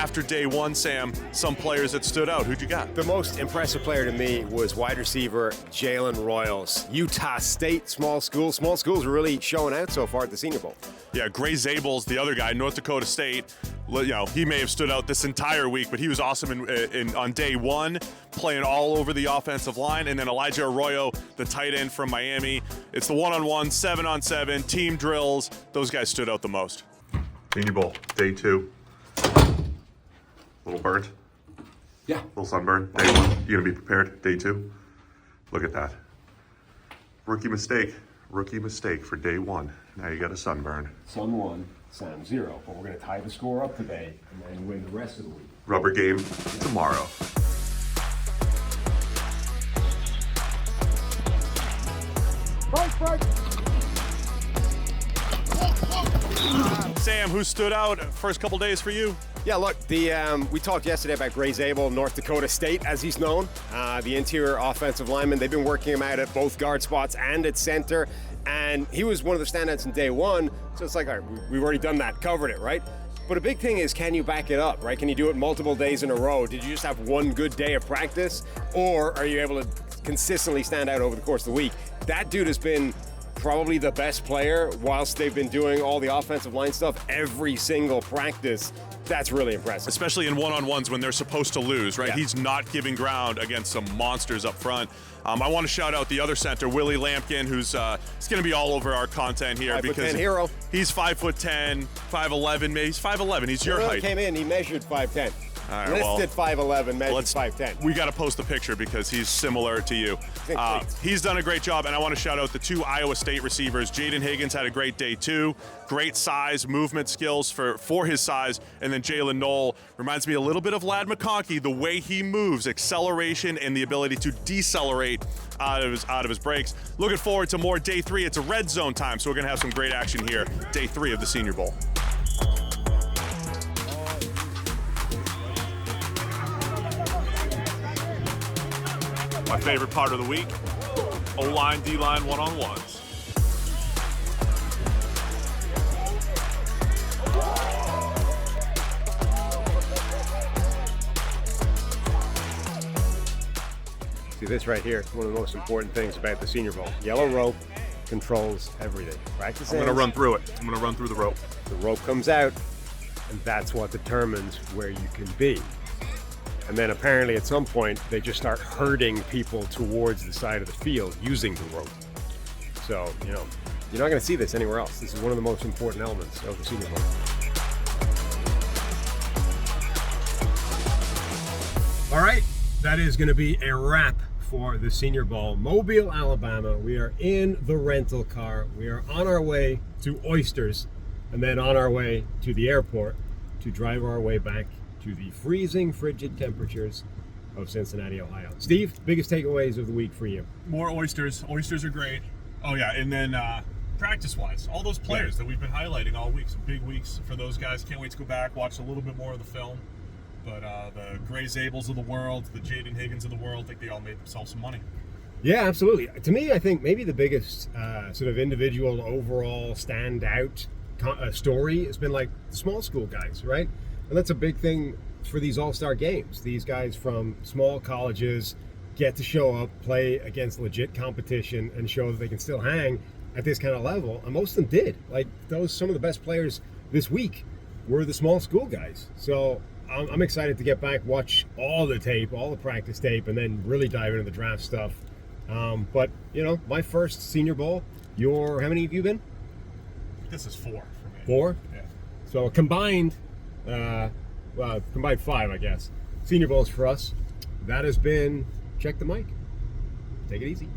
after day one, Sam, some players that stood out. Who'd you got? The most impressive player to me was wide receiver Jalen Royals. Utah State, small school. Small schools are really showing out so far at the Senior Bowl. Yeah, Gray Zabel's the other guy, North Dakota State. You know, he may have stood out this entire week, but he was awesome on day one, playing all over the offensive line. And then Elijah Arroyo, the tight end from Miami. It's the one-on-one, 7-on-7, team drills. Those guys stood out the most. Senior Bowl, day 2. A little burnt? Yeah. A little sunburn, day 1. You gonna be prepared, day 2? Look at that. Rookie mistake for day 1. Now you got a sunburn. Sun 1, Sam 0. But we're going to tie the score up today and then win the rest of the week. Rubber game tomorrow. Sam, who stood out first couple days for you? Yeah, look, we talked yesterday about Gray Zabel, North Dakota State, as he's known, the interior offensive lineman. They've been working him out at both guard spots and at center, and he was one of the standouts in day 1, so it's like, all right, we've already done that, covered it, right? But a big thing is, can you back it up, right? Can you do it multiple days in a row? Did you just have one good day of practice, or are you able to consistently stand out over the course of the week? That dude has been probably the best player whilst they've been doing all the offensive line stuff every single practice. That's really impressive. Especially in one-on-ones when they're supposed to lose, right? Yeah. He's not giving ground against some monsters up front. I want to shout out the other center, Willie Lampkin, who's he's going to be all over our content here 5'10" hero. He's 5'10", 5'11", maybe he's 5'11". He's your height. Came in, he measured 5'10". All right, well, Listed 5'11", measured 5'10". We got to post the picture because he's similar to you. He's done a great job, and I want to shout out the 2 Iowa State receivers. Jaden Higgins had a great day too. Great size, movement skills for his size, and then Jalen Knoll reminds me a little bit of Ladd McConkey. The way he moves, acceleration, and the ability to decelerate out of his breaks. Looking forward to more day 3. It's a red zone time, so we're gonna have some great action here. Day 3 of the Senior Bowl. My favorite part of the week, O-line, D-line, one-on-ones. See this right here, one of the most important things about the Senior Bowl. Yellow rope controls everything. Practice I'm gonna run through it. I'm gonna run through the rope. The rope comes out, and that's what determines where you can be. And then apparently at some point, they just start herding people towards the side of the field using the rope. So, you know, you're not going to see this anywhere else. This is one of the most important elements of the Senior Bowl. All right, that is going to be a wrap for the Senior Bowl. Mobile, Alabama. We are in the rental car. We are on our way to Oysters, and then on our way to the airport to drive our way back to the freezing, frigid temperatures of Cincinnati, Ohio. Steve, biggest takeaways of the week for you? More oysters. Oysters are great. Oh yeah, and then practice-wise, all those players that we've been highlighting all week. Some big weeks for those guys. Can't wait to go back, watch a little bit more of the film. But the Gray Zabels of the world, the Jaden Higgins of the world, I think they all made themselves some money. Yeah, absolutely. To me, I think maybe the biggest sort of individual overall standout story has been like the small school guys, right? And that's a big thing for these all-star games. These guys from small colleges get to show up, play against legit competition, and show that they can still hang at this kind of level. And most of them did. Like, some of the best players this week were the small school guys. So I'm excited to get back, watch all the tape, all the practice tape, and then really dive into the draft stuff. But, you know, my first Senior Bowl, how many have you been? This is 4 for me. 4? Yeah. So combined 5, I guess. Senior Bowls for us. That has been Check the Mic. Take it easy.